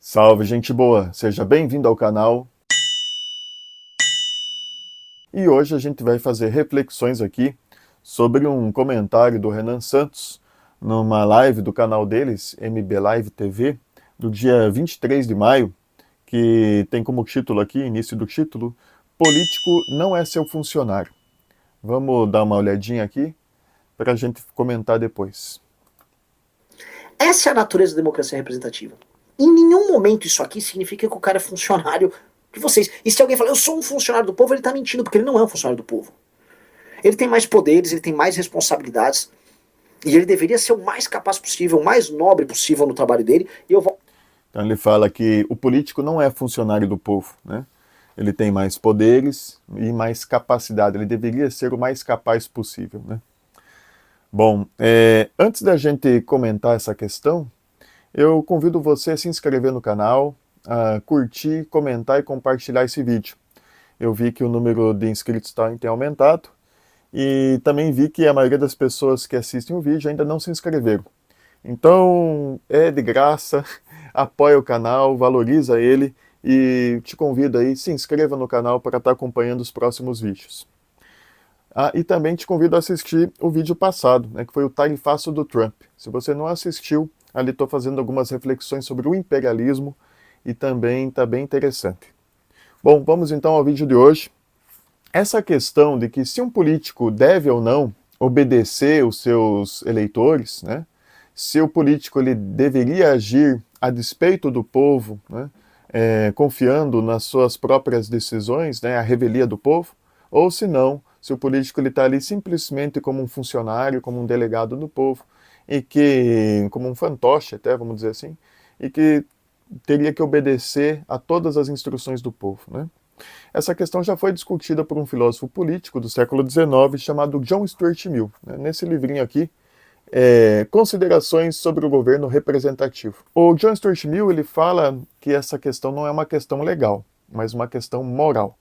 Salve, gente boa! Seja bem-vindo ao canal. E hoje a gente vai fazer reflexões aqui sobre um comentário do Renan Santos numa live do canal deles, MB Live TV, do dia 23 de maio, que tem como título aqui, início do título, Político não é seu funcionário. Vamos dar uma olhadinha aqui para a gente comentar depois. Essa é a natureza da democracia representativa. Em nenhum momento isso aqui significa que o cara é funcionário de vocês. E se alguém falar, eu sou um funcionário do povo, ele tá mentindo, porque ele não é um funcionário do povo. Ele tem mais poderes, ele tem mais responsabilidades, e ele deveria ser o mais capaz possível, o mais nobre possível no trabalho dele. E eu vou. Então ele fala que o político não é funcionário do povo, né? Ele tem mais poderes e mais capacidade, ele deveria ser o mais capaz possível, né? Bom, antes da gente comentar essa questão, eu convido você a se inscrever no canal, a curtir, comentar e compartilhar esse vídeo. Eu vi que o número de inscritos tem aumentado e também vi que a maioria das pessoas que assistem o vídeo ainda não se inscreveram. Então, é de graça, apoia o canal, valoriza ele e te convido aí, se inscreva no canal para estar acompanhando os próximos vídeos. E também te convido a assistir o vídeo passado, né, que foi o tarifaço do Trump. Se você não assistiu, ali estou fazendo algumas reflexões sobre o imperialismo e também está bem interessante. Bom, vamos então ao vídeo de hoje. Essa questão de que se um político deve ou não obedecer os seus eleitores, né, se o político ele deveria agir a despeito do povo, né, confiando nas suas próprias decisões, né, a revelia do povo, ou se não, se o político está ali simplesmente como um funcionário, como um delegado do povo, e que, como um fantoche até, vamos dizer assim, e que teria que obedecer a todas as instruções do povo, né? Essa questão já foi discutida por um filósofo político do século XIX chamado John Stuart Mill, né? Nesse livrinho aqui, Considerações sobre o governo representativo. O John Stuart Mill ele fala que essa questão não é uma questão legal, mas uma questão moral.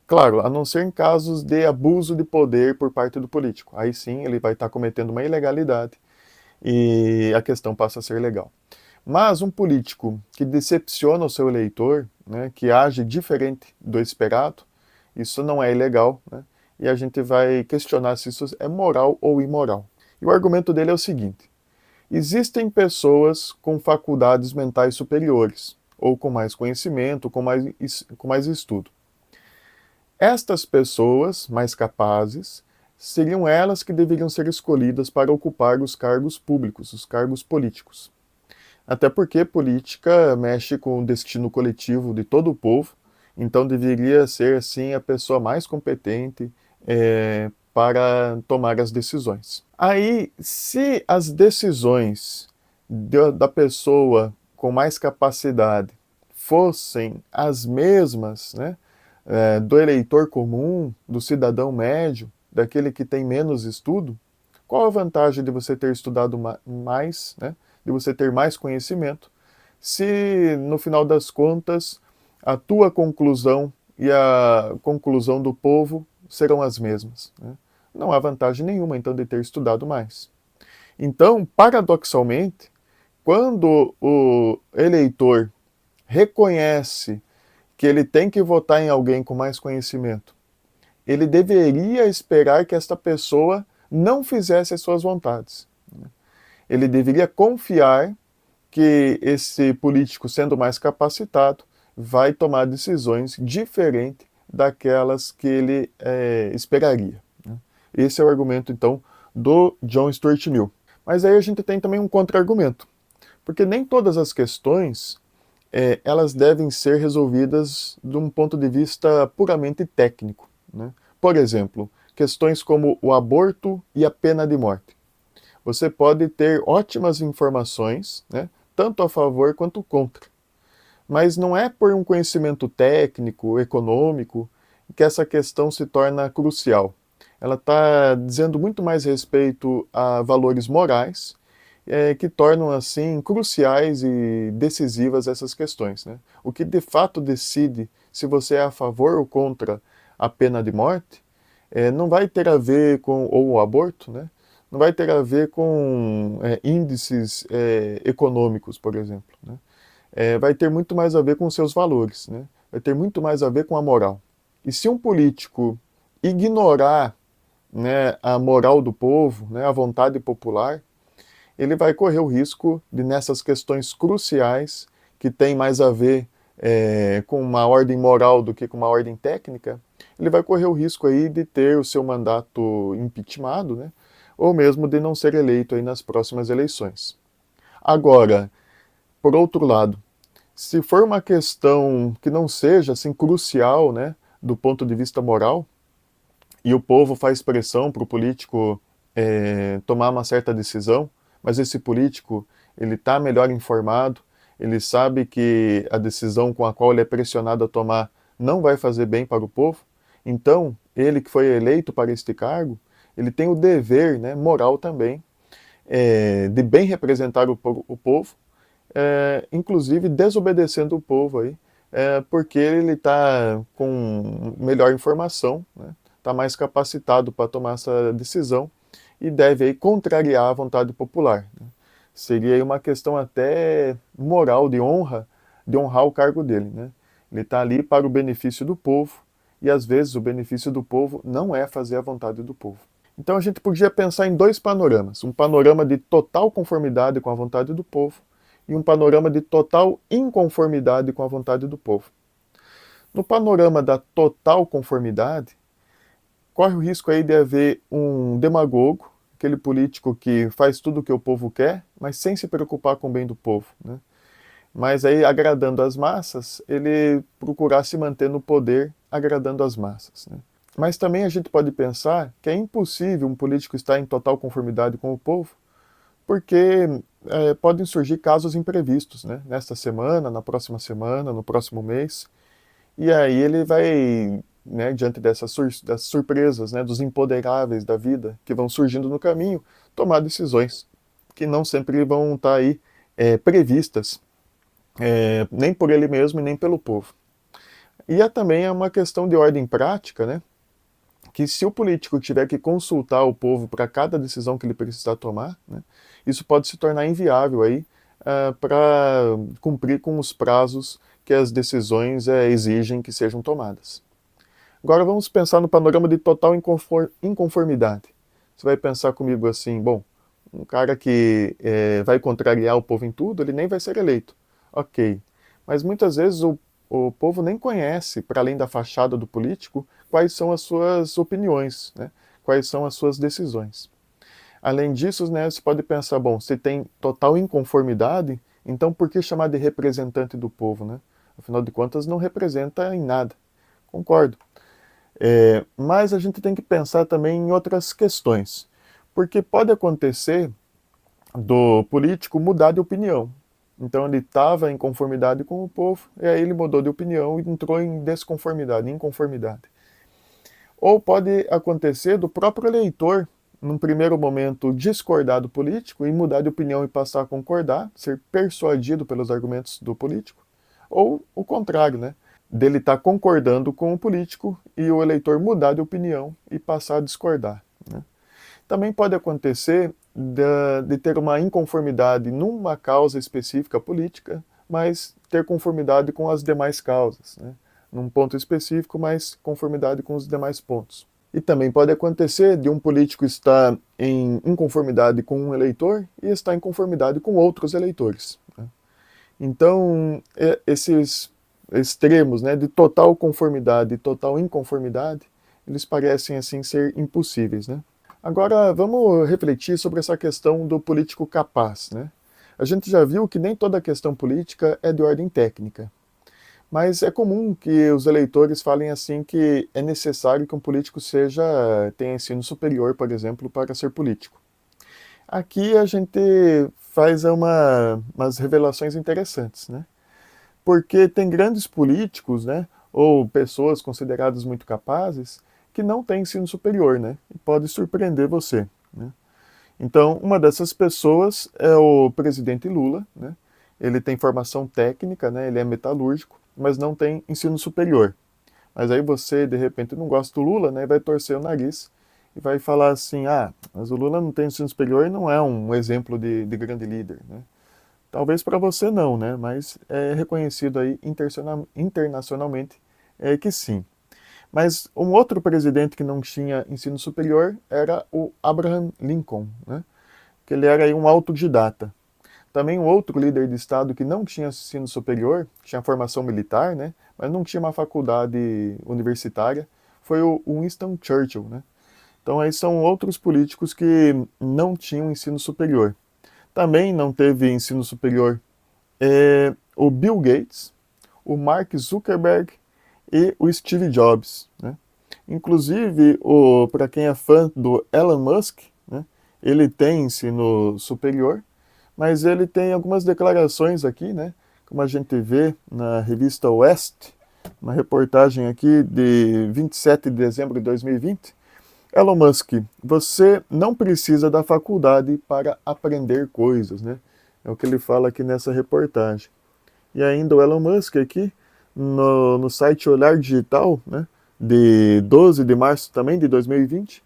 Claro, a não ser em casos de abuso de poder por parte do político. Aí sim ele vai estar cometendo uma ilegalidade e a questão passa a ser legal. Mas um político que decepciona o seu eleitor, né, que age diferente do esperado, isso não é ilegal, né, e a gente vai questionar se isso é moral ou imoral. E o argumento dele é o seguinte: existem pessoas com faculdades mentais superiores, ou com mais conhecimento, com mais estudo. Estas pessoas mais capazes seriam elas que deveriam ser escolhidas para ocupar os cargos públicos, os cargos políticos. Até porque política mexe com o destino coletivo de todo o povo, então deveria ser assim a pessoa mais competente para tomar as decisões. Aí, se as decisões da pessoa com mais capacidade fossem as mesmas, né, do eleitor comum, do cidadão médio, daquele que tem menos estudo, qual a vantagem de você ter estudado mais, né, de você ter mais conhecimento, se no final das contas a tua conclusão e a conclusão do povo serão as mesmas, né? Não há vantagem nenhuma então de ter estudado mais. Então, paradoxalmente, quando o eleitor reconhece que ele tem que votar em alguém com mais conhecimento, ele deveria esperar que esta pessoa não fizesse as suas vontades. Ele deveria confiar que esse político, sendo mais capacitado, vai tomar decisões diferentes daquelas que ele esperaria. Esse é o argumento, então, do John Stuart Mill. Mas aí a gente tem também um contra-argumento, porque nem todas as questões elas devem ser resolvidas de um ponto de vista puramente técnico, né? Por exemplo, questões como o aborto e a pena de morte. Você pode ter ótimas informações, né, tanto a favor quanto contra. Mas não é por um conhecimento técnico, econômico, que essa questão se torna crucial. Ela está dizendo muito mais respeito a valores morais, que tornam assim cruciais e decisivas essas questões, né? O que de fato decide se você é a favor ou contra a pena de morte não vai ter a ver com ou o aborto, né? Não vai ter a ver com índices econômicos, por exemplo, né? vai ter muito mais a ver com os seus valores, né? Vai ter muito mais a ver com a moral. E se um político ignorar, né, a moral do povo, né, a vontade popular, ele vai correr o risco de, nessas questões cruciais, que tem mais a ver com uma ordem moral do que com uma ordem técnica, ele vai correr o risco aí de ter o seu mandato impeachmentado, né, ou mesmo de não ser eleito aí nas próximas eleições. Agora, por outro lado, se for uma questão que não seja assim crucial, né, do ponto de vista moral, e o povo faz pressão para o político tomar uma certa decisão, mas esse político ele está melhor informado, ele sabe que a decisão com a qual ele é pressionado a tomar não vai fazer bem para o povo, então ele que foi eleito para este cargo, ele tem o dever, né, moral também, de bem representar o povo, inclusive desobedecendo o povo aí, porque ele está com melhor informação, né, está mais capacitado para tomar essa decisão e deve aí contrariar a vontade popular, né. Seria aí uma questão até moral, de honrar o cargo dele, né. Ele está ali para o benefício do povo e às vezes o benefício do povo não é fazer a vontade do povo. Então a gente podia pensar em dois panoramas, um panorama de total conformidade com a vontade do povo e um panorama de total inconformidade com a vontade do povo. No panorama da total conformidade, corre o risco aí de haver um demagogo, aquele político que faz tudo o que o povo quer, mas sem se preocupar com o bem do povo, né? Mas aí, agradando as massas, ele procurar se manter no poder, agradando as massas, né? Mas também a gente pode pensar que é impossível um político estar em total conformidade com o povo, porque podem surgir casos imprevistos, né? Nesta semana, na próxima semana, no próximo mês, e aí ele vai, né, diante das surpresas, né, dos imponderáveis da vida que vão surgindo no caminho, tomar decisões que não sempre vão estar aí previstas, nem por ele mesmo e nem pelo povo. E também é uma questão de ordem prática, né, que se o político tiver que consultar o povo para cada decisão que ele precisar tomar, né, isso pode se tornar inviável aí para cumprir com os prazos que as decisões exigem que sejam tomadas. Agora vamos pensar no panorama de total inconformidade. Você vai pensar comigo assim, bom, um cara que vai contrariar o povo em tudo, ele nem vai ser eleito. Ok, mas muitas vezes o povo nem conhece, para além da fachada do político, quais são as suas opiniões, né? Quais são as suas decisões. Além disso, né, você pode pensar, bom, se tem total inconformidade, então por que chamar de representante do povo, né? Afinal de contas, não representa em nada. Concordo. Mas a gente tem que pensar também em outras questões. Porque pode acontecer do político mudar de opinião. Então ele estava em conformidade com o povo, e aí ele mudou de opinião e entrou em desconformidade, inconformidade. Ou pode acontecer do próprio eleitor, num primeiro momento, discordar do político e mudar de opinião e passar a concordar, ser persuadido pelos argumentos do político. Ou o contrário, né? Dele estar concordando com o político e o eleitor mudar de opinião e passar a discordar, né? Também pode acontecer de ter uma inconformidade numa causa específica política, mas ter conformidade com as demais causas, né? Num ponto específico, mas conformidade com os demais pontos. E também pode acontecer de um político estar em inconformidade com um eleitor e estar em conformidade com outros eleitores, né? Então, esses extremos, né, de total conformidade e total inconformidade, eles parecem assim ser impossíveis, né? Agora, vamos refletir sobre essa questão do político capaz, né? A gente já viu que nem toda questão política é de ordem técnica. Mas é comum que os eleitores falem assim que é necessário que um político tenha ensino superior, por exemplo, para ser político. Aqui a gente faz umas revelações interessantes, né? Porque tem grandes políticos, né, ou pessoas consideradas muito capazes, que não têm ensino superior, né? E pode surpreender você, né? Então, uma dessas pessoas é o presidente Lula, né? Ele tem formação técnica, né? Ele é metalúrgico, mas não tem ensino superior. Mas aí você, de repente, não gosta do Lula, né? E vai torcer o nariz e vai falar assim, mas o Lula não tem ensino superior e não é um exemplo de grande líder, né? Talvez para você não, né? Mas é reconhecido aí internacionalmente que sim. Mas um outro presidente que não tinha ensino superior era o Abraham Lincoln, né? Que ele era aí um autodidata. Também um outro líder de Estado que não tinha ensino superior, tinha formação militar, né? Mas não tinha uma faculdade universitária, foi o Winston Churchill, né? Então aí são outros políticos que não tinham ensino superior. Também não teve ensino superior o Bill Gates, o Mark Zuckerberg e o Steve Jobs, né? Inclusive, para quem é fã do Elon Musk, né, ele tem ensino superior, mas ele tem algumas declarações aqui, né, como a gente vê na revista West, uma reportagem aqui de 27 de dezembro de 2020. Elon Musk, você não precisa da faculdade para aprender coisas, né? É o que ele fala aqui nessa reportagem. E ainda o Elon Musk aqui, no site Olhar Digital, né, de 12 de março também de 2020,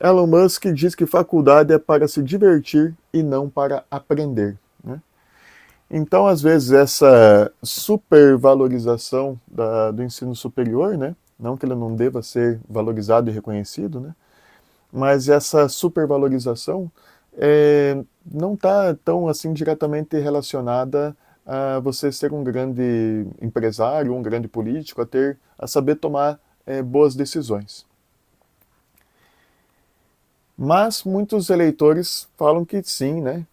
Elon Musk diz que faculdade é para se divertir e não para aprender, né? Então, às vezes, essa supervalorização do ensino superior, né, não que ele não deva ser valorizado e reconhecido, né, mas essa supervalorização não está tão assim diretamente relacionada a você ser um grande empresário, um grande político, a saber tomar boas decisões. Mas muitos eleitores falam que sim, né,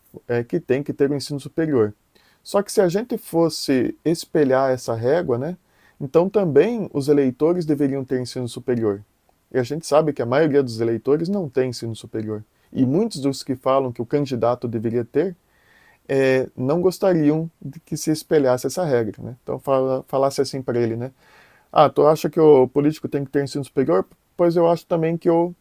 que tem que ter o ensino superior. Só que se a gente fosse espelhar essa régua, né, então também os eleitores deveriam ter ensino superior. E a gente sabe que a maioria dos eleitores não tem ensino superior. E muitos dos que falam que o candidato deveria ter, não gostariam de que se espelhasse essa regra, né? Então falasse assim para ele, né? Ah, tu acha que o político tem que ter ensino superior? Pois eu acho também que o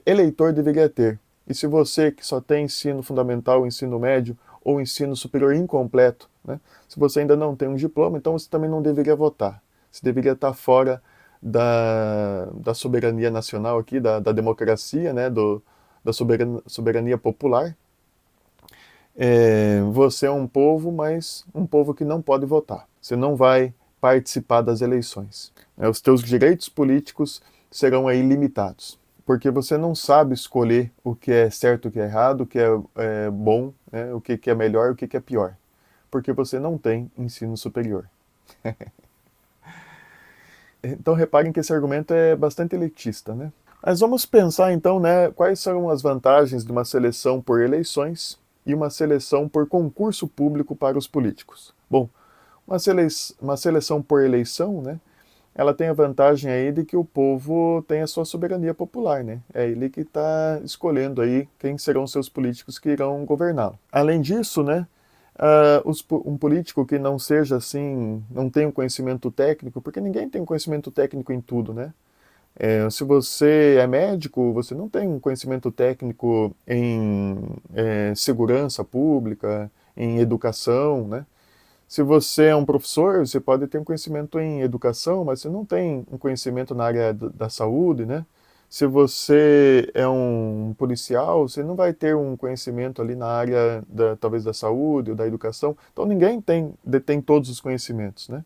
eleitor deveria ter. E se você que só tem ensino fundamental, ensino médio ou ensino superior incompleto, né? Se você ainda não tem um diploma, então você também não deveria votar. Você deveria estar fora da soberania nacional aqui, da democracia, né? Da soberania popular. Você é um povo, mas um povo que não pode votar. Você não vai participar das eleições. Os teus direitos políticos serão aí limitados, porque você não sabe escolher o que é certo, o que é errado, o que é bom, né, o que é melhor, o que é pior, porque você não tem ensino superior. Então reparem que esse argumento é bastante elitista, né? Mas vamos pensar então, né, quais são as vantagens de uma seleção por eleições e uma seleção por concurso público para os políticos. Bom, uma seleção por eleição, né, ela tem a vantagem aí de que o povo tem a sua soberania popular, né? É ele que está escolhendo aí quem serão seus políticos que irão governá-lo. Além disso, né, um político que não seja assim, não tenha um conhecimento técnico, porque ninguém tem um conhecimento técnico em tudo, né? Se você é médico, você não tem um conhecimento técnico em segurança pública, em educação, né? Se você é um professor, você pode ter um conhecimento em educação, mas você não tem um conhecimento na área da saúde, né? Se você é um policial, você não vai ter um conhecimento ali na área talvez da saúde ou da educação. Então ninguém detém todos os conhecimentos, né?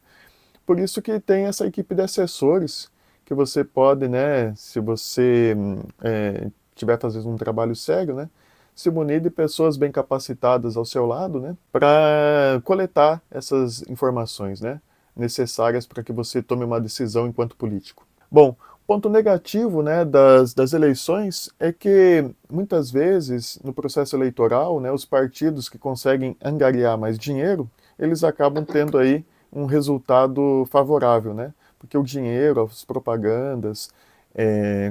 Por isso que tem essa equipe de assessores que você pode, né, se você tiver fazendo um trabalho sério, né, se munir de pessoas bem capacitadas ao seu lado, né, para coletar essas informações, né, necessárias para que você tome uma decisão enquanto político. Bom, ponto negativo, né, das eleições é que muitas vezes no processo eleitoral, né, os partidos que conseguem angariar mais dinheiro, eles acabam tendo aí um resultado favorável, né? Porque o dinheiro, as propagandas,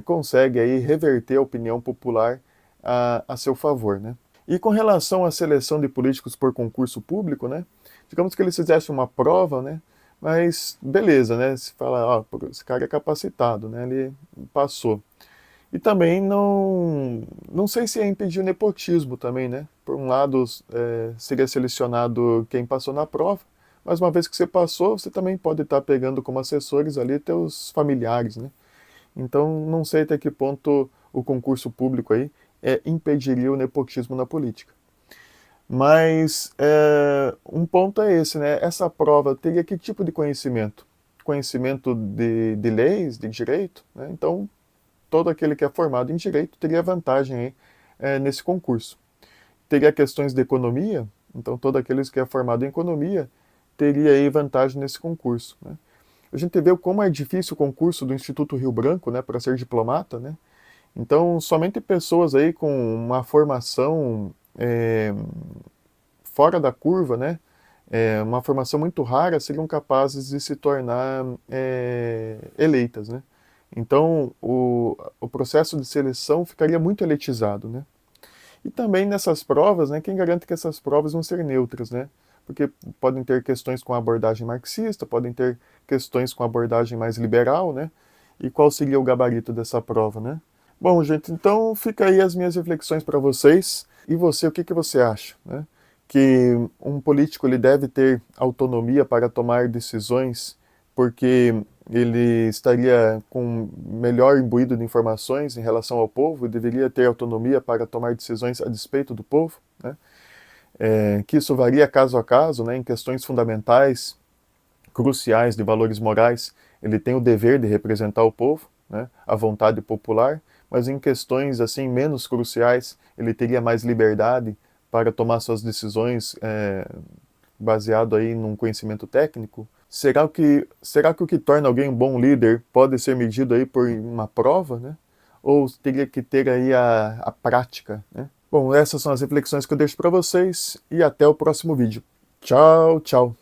consegue aí reverter a opinião popular a seu favor, né? E com relação à seleção de políticos por concurso público, né? Digamos que eles fizessem uma prova, né? Mas beleza, né? Se fala, ó, esse cara é capacitado, né? Ele passou. E também não sei se ia impedir o nepotismo também, né? Por um lado, seria selecionado quem passou na prova, mas uma vez que você passou, você também pode estar pegando como assessores ali teus familiares, né? Então, não sei até que ponto o concurso público aí impediria o nepotismo na política. Mas um ponto é esse, né? Essa prova teria que tipo de conhecimento? Conhecimento de leis, de direito, né? Então, todo aquele que é formado em direito teria vantagem aí, nesse concurso. Teria questões de economia, então todo aqueles que é formado em economia teria aí vantagem nesse concurso, né? A gente vê como é difícil o concurso do Instituto Rio Branco, né, para ser diplomata, né? Então, somente pessoas aí com uma formação fora da curva, né, uma formação muito rara, seriam capazes de se tornar eleitas, né? Então, o processo de seleção ficaria muito elitizado, né? E também nessas provas, né, quem garante que essas provas vão ser neutras, né? Porque podem ter questões com abordagem marxista, podem ter questões com abordagem mais liberal, né? E qual seria o gabarito dessa prova, né? Bom, gente, então fica aí as minhas reflexões para vocês. E você, o que você acha, né? Que um político ele deve ter autonomia para tomar decisões porque ele estaria com melhor imbuído de informações em relação ao povo e deveria ter autonomia para tomar decisões a despeito do povo, né? Que isso varia caso a caso, né? Em questões fundamentais, cruciais de valores morais, ele tem o dever de representar o povo, né? A vontade popular, mas em questões assim menos cruciais, ele teria mais liberdade para tomar suas decisões baseado aí num conhecimento técnico? Será que o que torna alguém um bom líder pode ser medido aí por uma prova, né? Ou teria que ter aí a prática, né? Bom, essas são as reflexões que eu deixo para vocês e até o próximo vídeo. Tchau, tchau.